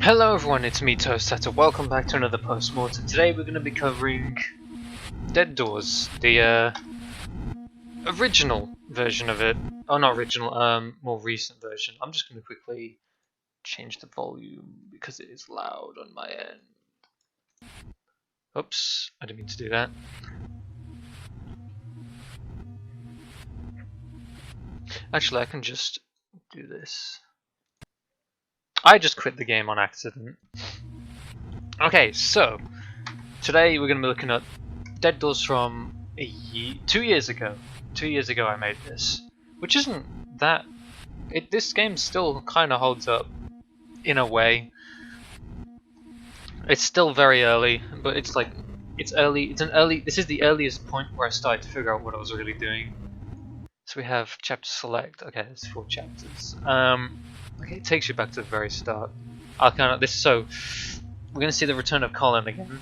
Hello everyone, it's me Toastsetter. Welcome back to another Postmortem. Today we're going to be covering Dead Doors, the original version of it. Oh, not original, more recent version. I'm just going to quickly change the volume because it is loud on my end. Oops, I didn't mean to do that. Actually, I can just do this. I just quit the game on accident. Okay, so today we're going to be looking at Dead Doors from 2 years ago. 2 years ago I made this, which isn't that. This game still kind of holds up in a way. It's still very early, but it's like it's early. It's an early. This is the earliest point where I started to figure out what I was really doing. So we have chapter select. Okay, there's 4 chapters. Okay, it takes you back to the very start. I'll kind of this. So we're gonna see the return of Colin again.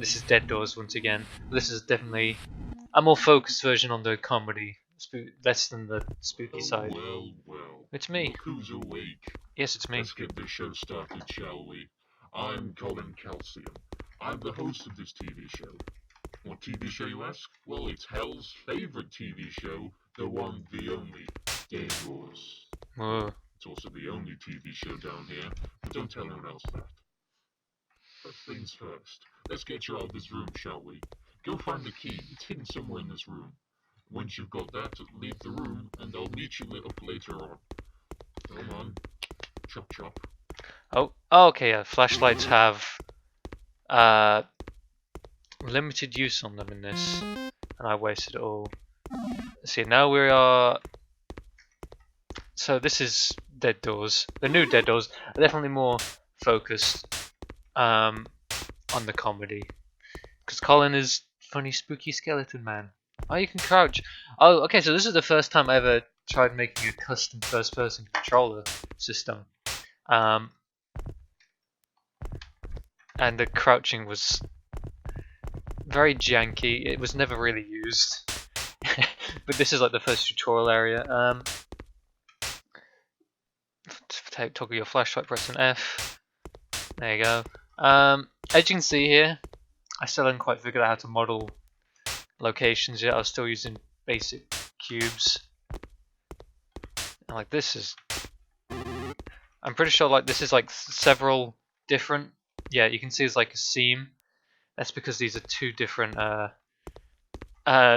This is Dead Doors once again. This is definitely a more focused version on the comedy, less than the spooky side. Well. It's me. Look who's awake. Yes, it's me. Let's get this show started, shall we? I'm Colin Calcium. I'm the host of this TV show. What TV show, you ask? Well, it's Hell's favourite TV show, the one, the only, Dead Doors. It's also the only TV show down here, but don't tell anyone else that. First things first, let's get you out of this room, shall we? Go find the key, it's hidden somewhere in this room. Once you've got that, leave the room, and I'll meet you lit up later on. Come on. Chop chop. Oh, okay, yeah, flashlights have limited use on them in this, and I wasted it all. See, now we are. So this is Dead Doors. The new Dead Doors are definitely more focused on the comedy, because Colin is funny, spooky skeleton man. Oh, you can crouch. Oh, okay, so this is the first time I ever tried making a custom first-person controller system. And the crouching was very janky. It was never really used. But this is like the first tutorial area. Toggle your flashlight, press an F. There you go. As you can see here, I still haven't quite figured out how to model locations yet. I was still using basic cubes. And like this is, I'm pretty sure like this is like several different. Yeah, you can see it's like a seam. That's because these are 2 different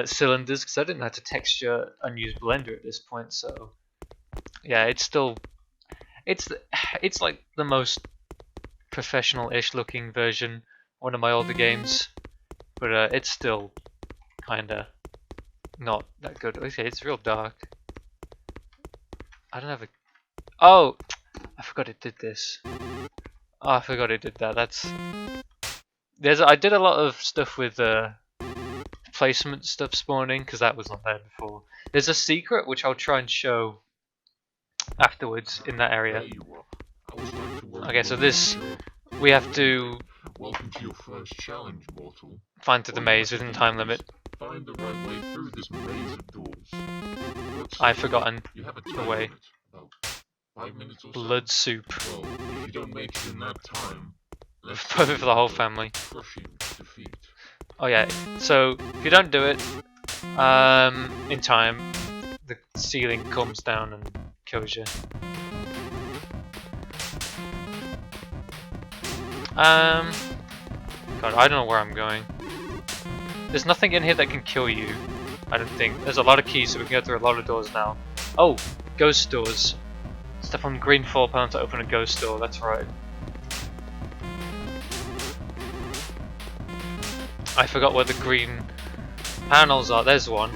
cylinders. Because I didn't know how to texture unused Blender at this point. So yeah, it's still it's like the most professional-ish looking version. One of my older games, but it's still kinda not that good. Okay, it's real dark. I don't have a. Oh, I forgot it did this. Oh, I forgot it did that. I did a lot of stuff with placement stuff spawning because that was not there before. There's a secret which I'll try and show afterwards in that area. Okay, so this we have to. Welcome to your first challenge, mortal. Find through the maze within time limit. Find the right way through this maze of doors. I've forgotten you have a the way. About 5 minutes or Blood soup. Well, if you don't make it in that time, Perfect for the whole family. Crushing defeat. Oh yeah. So if you don't do it in time, the ceiling comes down and kills you. God, I don't know where I'm going. There's nothing in here that can kill you. I don't think. There's a lot of keys, so we can go through a lot of doors now. Oh, ghost doors. Step on green floor panel to open a ghost door. That's right. I forgot where the green panels are. There's one.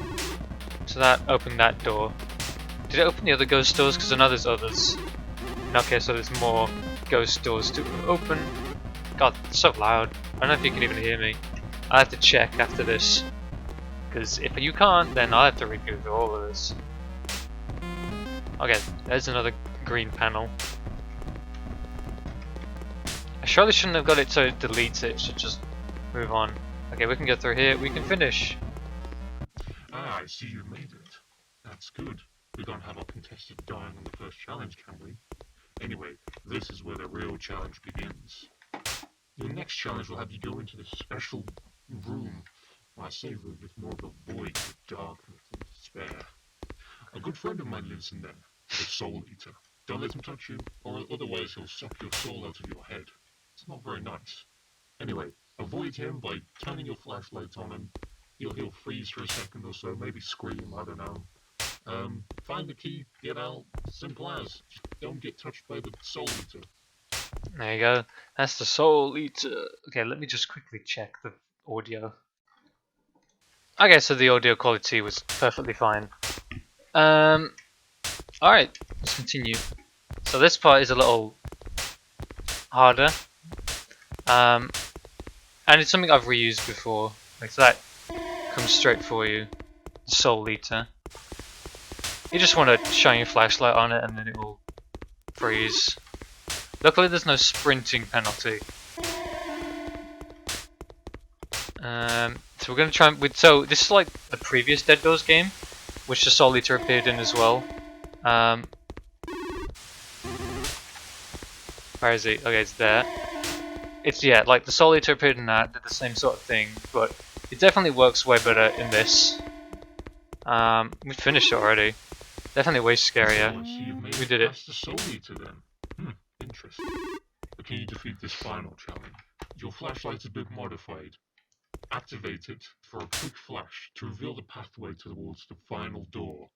So that opened that door. Did it open the other ghost doors? Because I know there's others. Okay, so there's more ghost doors to open. God, it's so loud. I don't know if you can even hear me. I'll have to check after this. Because if you can't, then I'll have to redo all of this. Okay, there's another green panel. I surely shouldn't have got it so it deletes it. It should just move on. Okay, we can go through here. We can finish. Ah, I see you made it. That's good. We don't have our contestant dying on the first challenge, can we? Anyway, this is where the real challenge begins. Your next challenge will have you go into this special room. When I say room, it's more of a void of darkness and despair. A good friend of mine lives in there, the Soul Eater. Don't let him touch you, or otherwise he'll suck your soul out of your head. It's not very nice. Anyway, avoid him by turning your flashlight on him. He'll freeze for a second or so, maybe scream, I don't know. Find the key, get out, simple as. Just don't get touched by the Soul Eater. There you go. That's the Soul Eater. Okay, let me just quickly check the audio. Okay, so the audio quality was perfectly fine. Alright, let's continue. So this part is a little harder. And it's something I've reused before. Like, so that comes straight for you. The Soul Eater. You just want to shine your flashlight on it and then it will freeze. Luckily there's no sprinting penalty. So we're going to try and... So this is like a previous Dead Doors game, which the Soul Eater appeared in as well. Where is he? Okay, it's there. It's, yeah, like the Soul Eater appeared in that, did the same sort of thing, but it definitely works way better in this. We finished it already. Definitely way scarier. We did it. That's the Soul Eater then. Interesting. But can you defeat this final challenge? Your flashlight is a bit modified. Activate it for a quick flash to reveal the pathway towards the final door.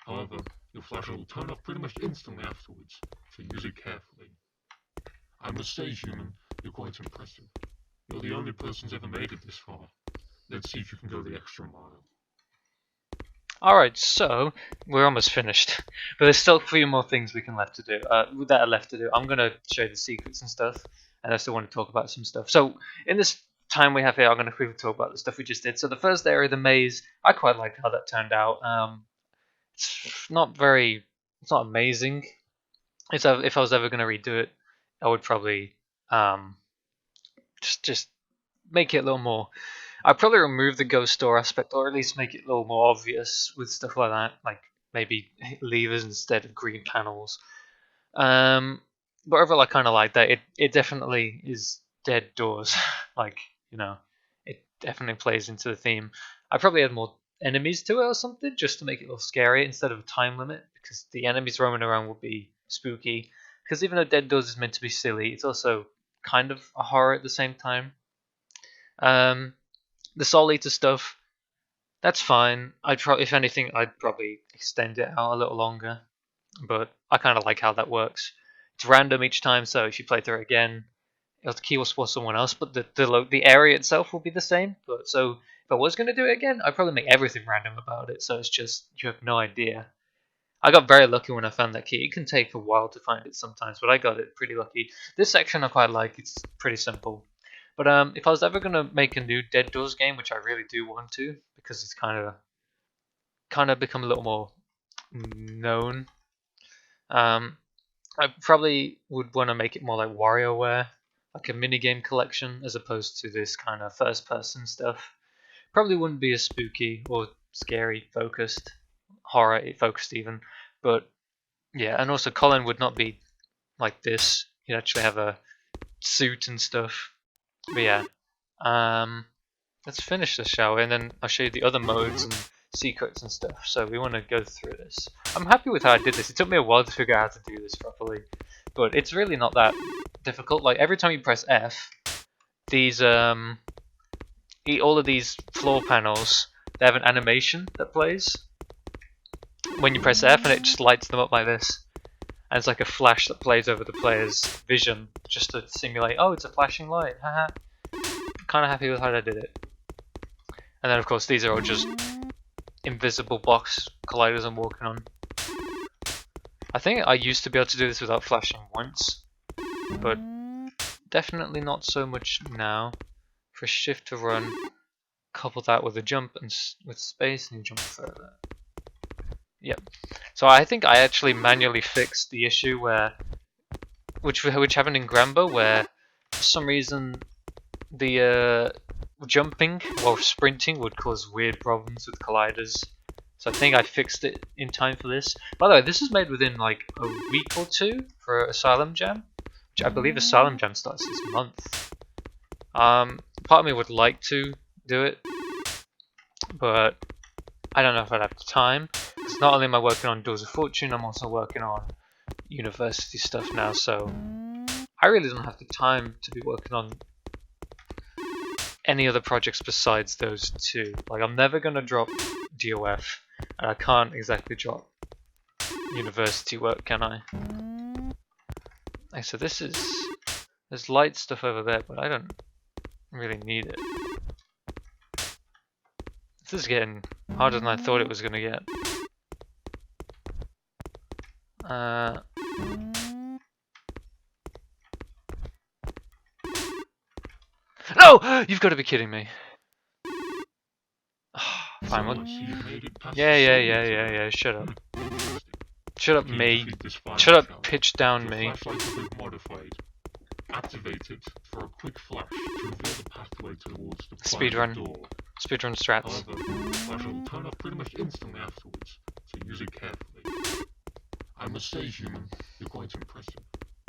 However, your flashlight will turn off pretty much instantly afterwards, so use it carefully. I must say, human, you're quite impressive. You're the only person who's ever made it this far. Let's see if you can go the extra mile. Alright, so we're almost finished, but there's still a few more things that are left to do. I'm going to show you the secrets and stuff, and I still want to talk about some stuff. So in this time we have here, I'm going to quickly talk about the stuff we just did. So the first area, the maze, I quite liked how that turned out. It's not amazing. If I was ever going to redo it, I would probably just make it a little more. I'd probably remove the ghost store aspect, or at least make it a little more obvious with stuff like that, like maybe levers instead of green panels. But overall, I kind of like that. It definitely is Dead Doors. Like, you know, it definitely plays into the theme. I probably add more enemies to it or something, just to make it a little scary instead of a time limit, because the enemies roaming around will be spooky. Because even though Dead Doors is meant to be silly, it's also kind of a horror at the same time. The Soul Eater stuff, that's fine. If anything, I'd probably extend it out a little longer. But I kind of like how that works. It's random each time, so if you play through it again, the key will spawn someone else, but the area itself will be the same. But so if I was going to do it again, I'd probably make everything random about it, so it's just you have no idea. I got very lucky when I found that key. It can take a while to find it sometimes, but I got it pretty lucky. This section I quite like. It's pretty simple. But if I was ever gonna make a new Dead Doors game, which I really do want to, because it's kind of become a little more known, I probably would want to make it more like WarioWare, like a minigame collection, as opposed to this kind of first-person stuff. Probably wouldn't be as spooky or scary focused, horror focused even, but yeah, and also Colin would not be like this. He'd actually have a suit and stuff. But yeah, let's finish this, shall we? And then I'll show you the other modes and secrets and stuff. So we want to go through this. I'm happy with how I did this. It took me a while to figure out how to do this properly, but it's really not that difficult. Like every time you press F, these all of these floor panels, they have an animation that plays when you press F, and it just lights them up like this. And it's like a flash that plays over the player's vision just to simulate, oh, it's a flashing light, haha. Kind of happy with how I did it. And then of course these are all just invisible box colliders I'm walking on. I think I used to be able to do this without flashing once, but definitely not so much now. For shift to run, couple that with a jump and with space and you jump further. Yep. So I think I actually manually fixed the issue which happened in Granbo, where for some reason the jumping while sprinting would cause weird problems with colliders. So I think I fixed it in time for this. By the way, this is made within like a week or two for Asylum Jam, which I believe Asylum Jam starts this month. Part of me would like to do it, but I don't know if I'd have the time. Because not only am I working on Doors of Fortune, I'm also working on university stuff now, so I really don't have the time to be working on any other projects besides those two. Like, I'm never gonna drop DOF, and I can't exactly drop university work, can I? Okay, so there's light stuff over there, but I don't really need it. This is getting harder than I thought it was gonna get. No! You've got to be kidding me. Fine, what? Yeah. Shut up. Shut up, me. Shut up, pitch down, me. Activated for a quick flash to reveal the pathway towards the Speedrun. door. Speedrun strats. However, the flash will turn off pretty much instantly afterwards, so use it carefully. I must say, human, you're quite impressive.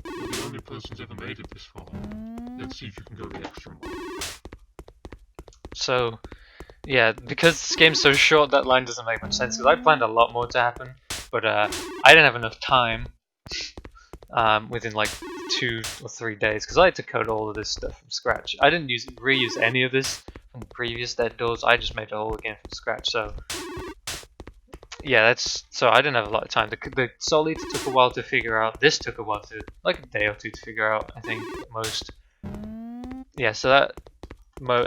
You're the only person who's ever made it this far. Let's see if you can go the extra mile. So, yeah, because this game's so short, that line doesn't make much sense, because I planned a lot more to happen, but I didn't have enough time within like 2 or 3 days, because I had to code all of this stuff from scratch. I didn't reuse any of this from the previous Dead Doors, I just made it all again from scratch, so yeah, so I didn't have a lot of time. The Soul Eater took a while to figure out, this took a while like a day or two to figure out, I think, at most. Yeah, so that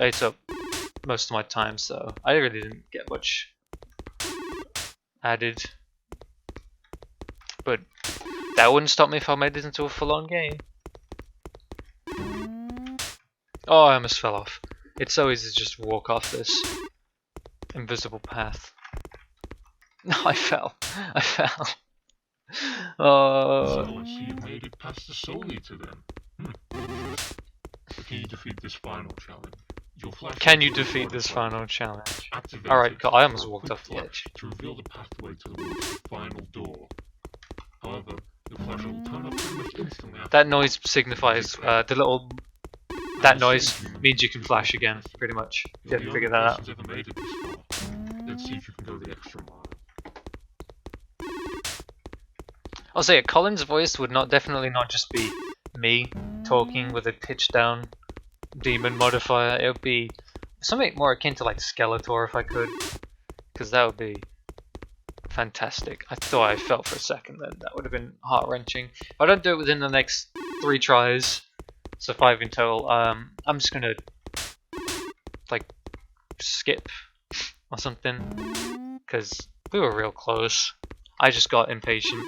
ate up most of my time, so I really didn't get much added. But that wouldn't stop me if I made this into a full-on game. Oh, I almost fell off. It's so easy to just walk off this invisible path. No, I fell. Oh. So I see you made it past the Soul Eater then. Can you defeat this final challenge? Can you defeat this final challenge? Alright, I almost walked off the edge. To reveal the pathway towards the final door. However, the flash will turn off pretty much instantly. That noise signifies that noise means you can flash again, pretty much. You have to figure that out. Let's see if you can go the extra mile. I'll say it, Colin's voice would definitely not just be me talking with a pitched down demon modifier. It would be something more akin to like Skeletor if I could, because that would be fantastic. I thought I fell for a second then. That would have been heart-wrenching. If I don't do it within the next 3 tries, so 5 in total, I'm just gonna like skip or something, because we were real close. I just got impatient.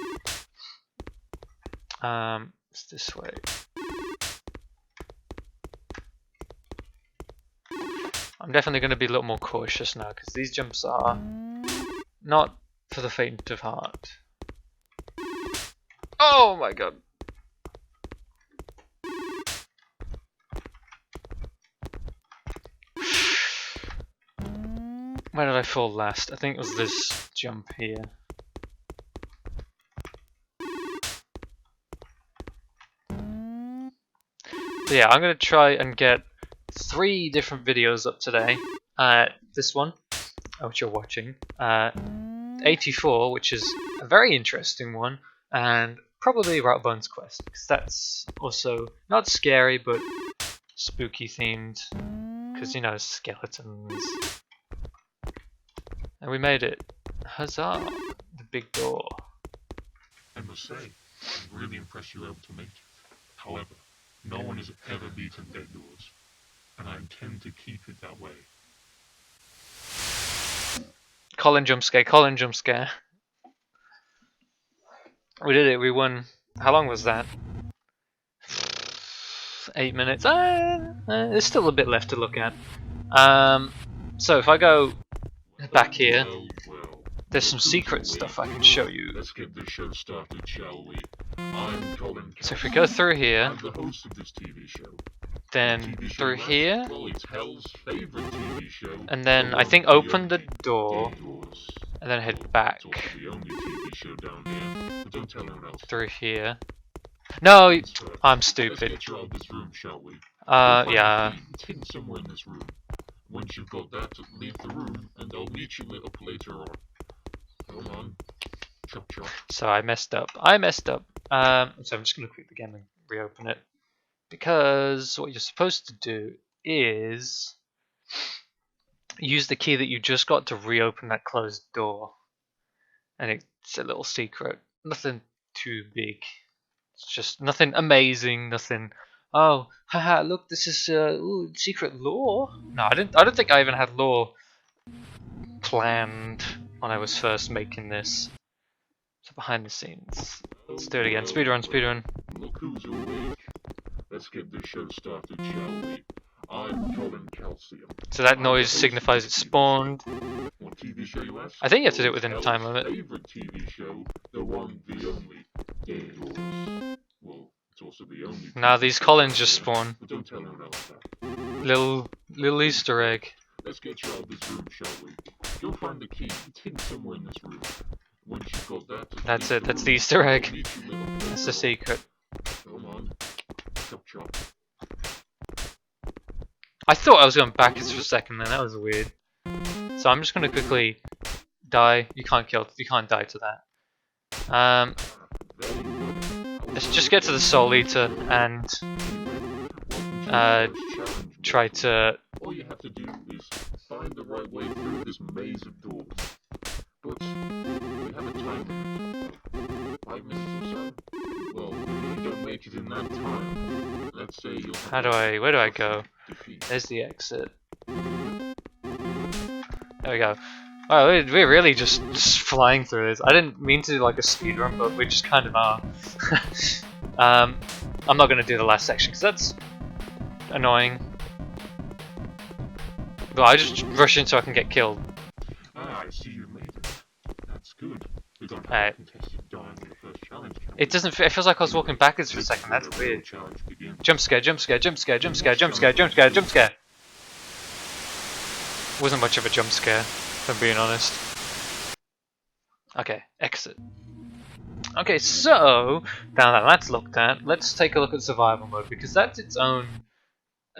It's this way. I'm definitely going to be a little more cautious now, because these jumps are not for the faint of heart. Oh my god! Where did I fall last? I think it was this jump here. But yeah, I'm going to try and get 3 different videos up today. This one, which you're watching, 84, which is a very interesting one, and probably Ratbun's Quest, because that's also not scary, but spooky themed, because, you know, skeletons. And we made it. Huzzah! The big door. I must say, I'm really impressed you were able to make it. However, no one has ever beaten Dead Doors, and I intend to keep it that way. Colin jump scare, Colin jump scare. We did it, we won. How long was that? 8 minutes. There's still a bit left to look at. So if I go back here, there's some secret stuff I can show you. Let's get this show started, shall we? I'm Colin. So if we go through here, I'm the host of this TV show. then through here, Well, it's Hell's favorite TV show. and then I think open the door, and then head Well, back it's also the only TV show down here, but don't tell anyone else. through here. No, Sir, I'm let's stupid. get you out of this room, shall we? You'll find Yeah. the key. It's hidden somewhere in this room. Once you've got that, leave the room, and I'll meet you lit up later on. Come on. Chop chop. So I messed up. So I'm just gonna quit the game and reopen it. Because what you're supposed to do is use the key that you just got to reopen that closed door. And it's a little secret. Nothing too big. It's just nothing amazing, nothing. Oh, haha! Look, this is secret lore. No, I don't think I even had lore planned when I was first making this. So behind the scenes. Let's do it again. Speedrun. Look who's awake. Let's get this show started, shall we? I'm Colin Calcium. So that noise signifies it spawned. What TV show you ask? I think you have to do it within a time limit. Favorite TV show, the one, the only, Dead Doors. Well, it's also the only. Now these Collins just spawn. But don't tell anyone else that. Little Easter egg. Let's get you out of this room, shall we? Go find the key. It's hidden somewhere in this room. Once you've got that, That's it. That's the Easter egg. That's the secret. Come on. Chop chop. I thought I was going backwards for a second then. That was weird. So I'm just gonna quickly die. You can't die to that. Let's just get to the Soul Eater and try to. All you have to do is find the right way through this maze of doors. But we have a time limit. 5 minutes or so. Well, if you don't make it in that time, let's say you'll. Where do I go? Defeat. There's the exit. There we go. Oh, we're really just flying through this. I didn't mean to do like a speed run, but we just kind of are. I'm not going to do the last section because that's annoying. But I just rush in so I can get killed. Ah, I see you made it. That's good. We don't have Alright. a contestant dying in the first challenge. It doesn't. It feels like I was walking backwards for a second. That's weird. Challenge begins. Jump scare. Wasn't much of a jump scare, if I'm being honest. Okay, exit. Okay, so now that that's looked at, let's take a look at survival mode because that's its own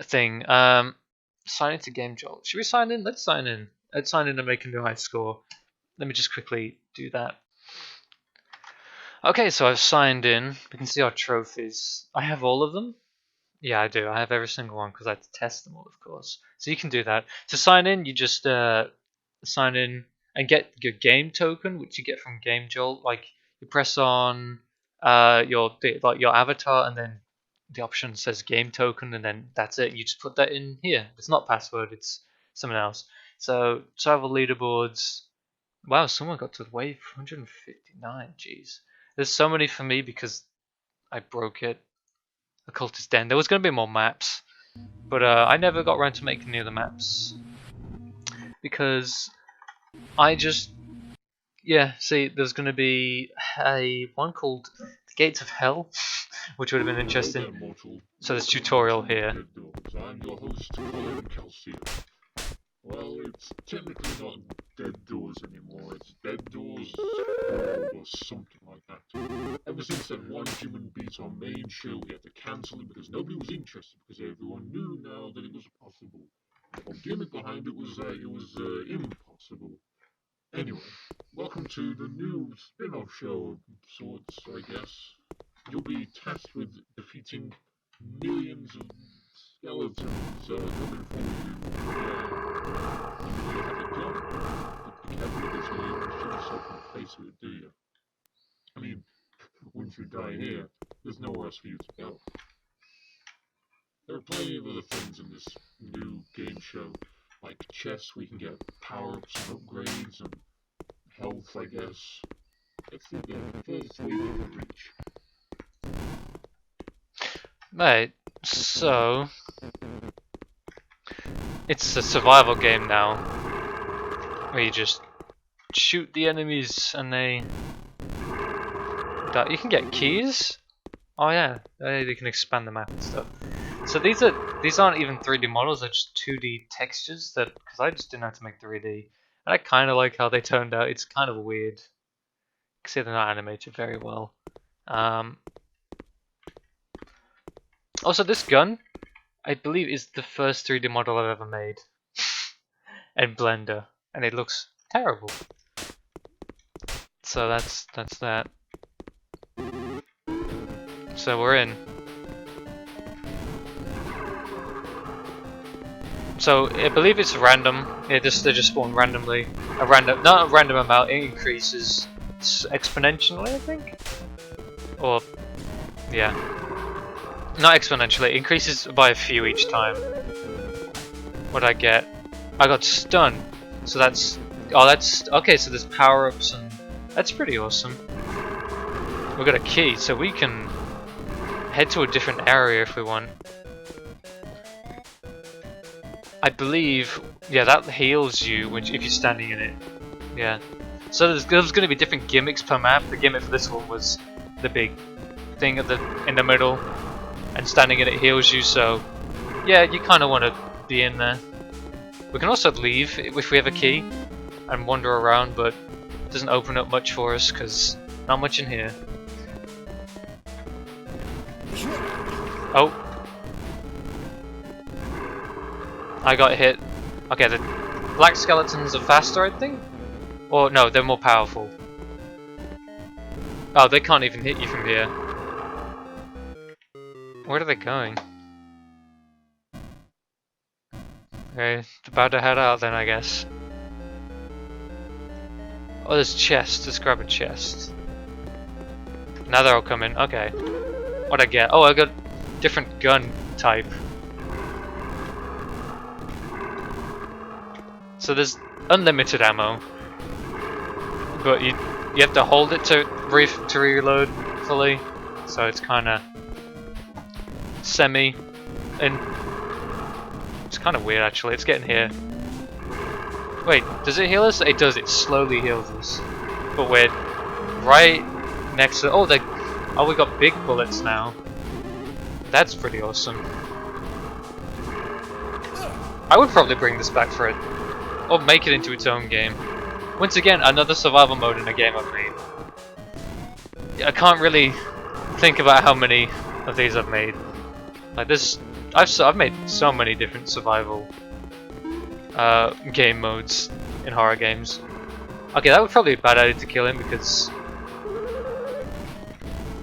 thing. Sign into gamejolts. Should we sign in? Let's sign in. Let's sign in and make a new high score. Let me just quickly do that. Okay, so I've signed in. We can see our trophies. I have all of them. Yeah, I do. I have every single one because I had to test them all, of course. So you can do that. To sign in, you just sign in and get your game token, which you get from GameJolt. Like you press on your avatar, and then the option says game token, and then that's it. You just put that in here. It's not password. It's something else. So travel leaderboards. Wow, someone got to wave 159. Jeez, there's so many for me because I broke it. Occultist Den. There was going to be more maps, but I never got around to making any of the maps because I just see there's going to be a one called the Gates of Hell, which would have been interesting. So there's tutorial here. I'm your host, Colin Calcium. Well, it's technically not Dead Doors anymore. It's Dead Doors or something like that. Ever since that one human beat our main show, we had to cancel it because nobody was interested because everyone knew now that it was possible. The gimmick behind it was impossible. Anyway, welcome to the new spin-off show of sorts, I guess. You'll be tasked with defeating millions of skeletons coming for you. You have a gun, but be careful with this way. You shoot yourself in the face with it, do you? I mean, once you die here, there's nowhere else for you to go. There are plenty of other things in this new game show, like chess, we can get power-ups and upgrades, and health, I guess. It's the furthest way we can reach. Right, so it's a survival game now, where you just shoot the enemies and they die. You can get keys. Oh yeah, they can expand the map and stuff. So these aren't even 3D models; they're just 2D textures. That because I just didn't know how to make 3D. And I kind of like how they turned out. It's kind of weird. See, they're not animated very well. Also, this gun, I believe, is the first 3D model I've ever made. In Blender. And it looks terrible. So that's that. So we're in. So I believe it's random. They just spawn randomly. Not a random amount. It increases exponentially, I think. Or yeah, not exponentially. It increases by a few each time. What'd I get? I got stunned. So that's okay. So there's power-ups and that's pretty awesome. We got a key, so we can head to a different area if we want. I believe, yeah, that heals you if you're standing in it. Yeah. So there's going to be different gimmicks per map. The gimmick for this one was the big thing in the middle, and standing in it heals you. So yeah, you kind of want to be in there. We can also leave if we have a key and wander around, but it doesn't open up much for us because not much in here. Oh. I got hit. Okay, the black skeletons are faster, I think? Or no, they're more powerful. Oh, they can't even hit you from here. Where are they going? Okay, they're about to head out then, I guess. Oh, there's chests. Let's grab a chest. Now they're all coming. Okay. What'd I get? Oh, I got different gun type. So there's unlimited ammo, but you have to hold it to reload fully. So it's kind of semi, and it's kind of weird actually. It's getting here. Wait, does it heal us? It does. It slowly heals us, but we're right next to. Oh, we got big bullets now. That's pretty awesome. I would probably bring this back for it. Or make it into its own game. Once again, another survival mode in a game I've made. I can't really think about how many of these I've made. Like this, I've made so many different survival game modes in horror games. Okay, that would probably be a bad idea to kill him because.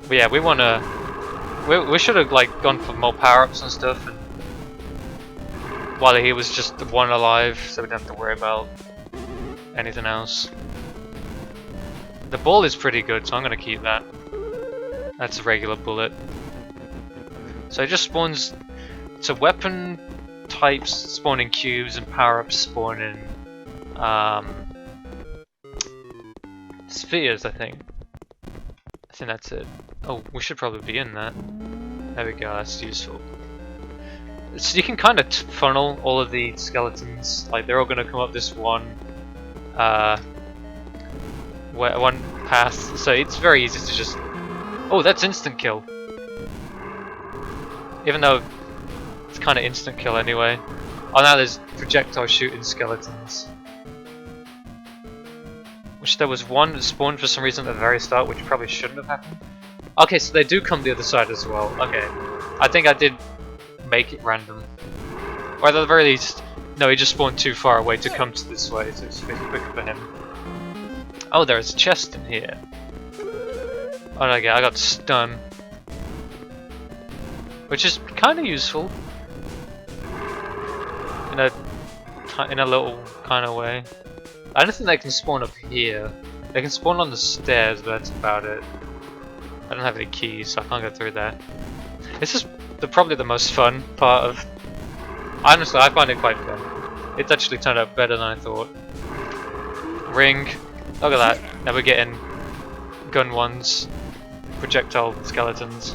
But yeah, we wanna. We should have like gone for more power-ups and stuff. And while he was just the one alive, so we don't have to worry about anything else. The ball is pretty good, so I'm gonna keep that. That's a regular bullet. So it just spawns. So weapon types spawn in cubes, and power-ups spawn in spheres, I think. I think that's it. Oh, we should probably be in that. There we go. That's useful. So you can kind of funnel all of the skeletons, like they're all going to come up this one path, so it's very easy to just. Oh, that's instant kill. Even though it's kind of instant kill anyway. Oh, now there's projectile shooting skeletons. Which there was one that spawned for some reason at the very start, which probably shouldn't have happened. Okay, so they do come the other side as well. Okay, I think I did make it random. Or at the very least, no, he just spawned too far away to come to this way, so it's a bit quicker for him. Oh, there's a chest in here. What did I get? I got stun. Which is kind of useful. In a little kind of way. I don't think they can spawn up here. They can spawn on the stairs, but that's about it. I don't have any keys, so I can't go through there. This is probably the most fun part of. Honestly, I find it quite fun. It's actually turned out better than I thought. Ring. Look at that. Now we're getting gun ones, projectile skeletons.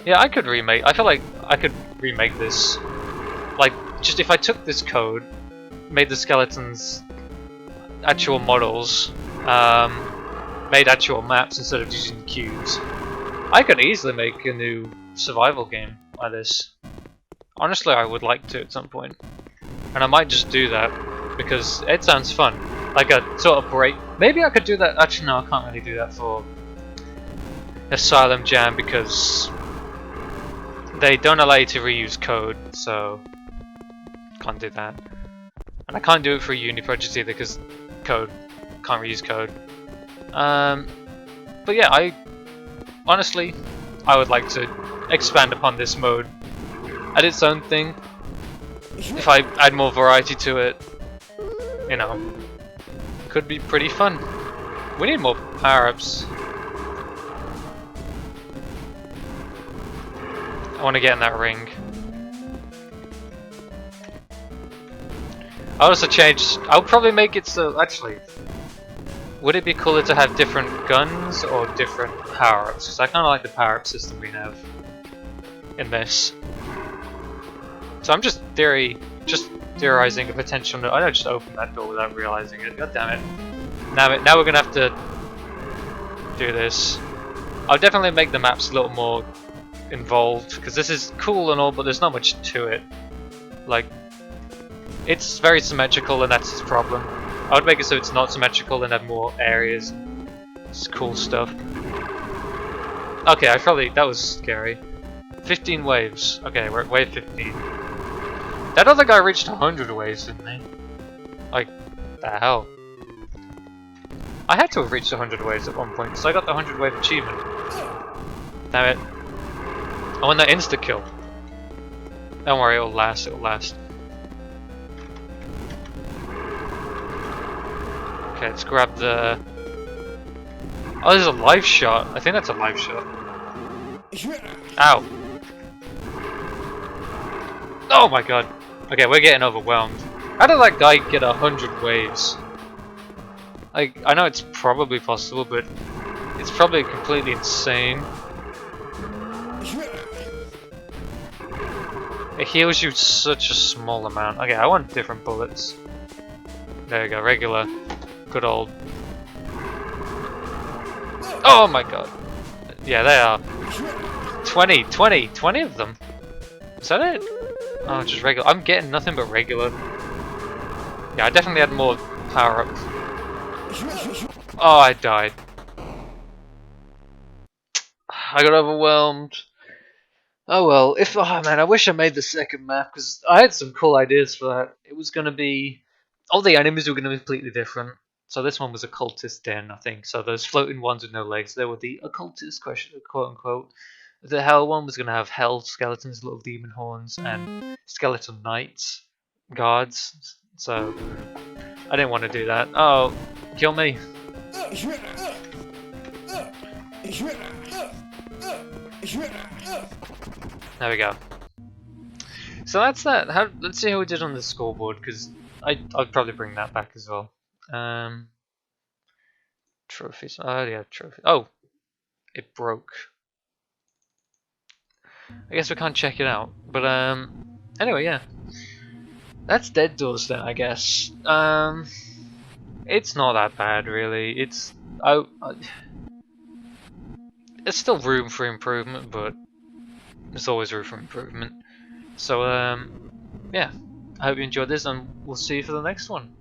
Yeah, I could remake. I feel like I could remake this. Like, just if I took this code, made the skeletons actual models, made actual maps instead of using cubes, I could easily make a new survival game like this. Honestly, I would like to at some point, and I might just do that because it sounds fun. Like a sort of break. Maybe I could do that. Actually, no, I can't really do that for Asylum Jam because they don't allow you to reuse code, so can't do that. And I can't do it for uni projects either because code can't reuse code. But yeah, I honestly would like to expand upon this mode, add its own thing. If I add more variety to it, you know, could be pretty fun. We need more power-ups. I want to get in that ring. I also changed. I'll probably make it so. Actually, would it be cooler to have different guns or different power-ups? Because I kind of like the power-up system we have in this. So I'm just theorizing a potential. I don't just open that door without realizing it. God damn it! Now we're gonna have to do this. I'll definitely make the maps a little more involved because this is cool and all, but there's not much to it. Like, it's very symmetrical, and that's its problem. I would make it so it's not symmetrical and have more areas. It's cool stuff. Okay, that was scary. 15 waves. Okay, we're at wave 15. That other guy reached 100 waves, didn't he? Like, the hell? I had to have reached 100 waves at one point, so I got the 100 wave achievement. Damn it. I want that insta kill. Don't worry, it'll last, it'll last. Okay, let's grab the... Oh, there's a live shot. I think that's a live shot. Ow. Oh my god. Okay, we're getting overwhelmed. How did that guy get 100 waves? Like, I know it's probably possible, but it's probably completely insane. It heals you such a small amount. Okay, I want different bullets. There you go, regular. Good old. Oh my god. Yeah, they are. 20 of them. Is that it? Oh, just regular. I'm getting nothing but regular. Yeah, I definitely had more power up. Oh, I died. I got overwhelmed. Oh well, oh man, I wish I made the second map because I had some cool ideas for that. It was gonna be, all the enemies were gonna be completely different. So this one was a cultist den, I think. So those floating ones with no legs, they were the occultist, quote unquote. The hell one was gonna have hell skeletons, little demon horns, and skeleton knights, guards. So I didn't want to do that. Oh, kill me! There we go. So that's that. Let's see how we did on the scoreboard, because I'd probably bring that back as well. Trophies. Oh yeah, trophy. Oh, it broke. I guess we can't check it out. But anyway, yeah. That's Dead Doors then, I guess. It's not that bad really. It's there's still room for improvement, but there's always room for improvement. So yeah, I hope you enjoyed this, and we'll see you for the next one.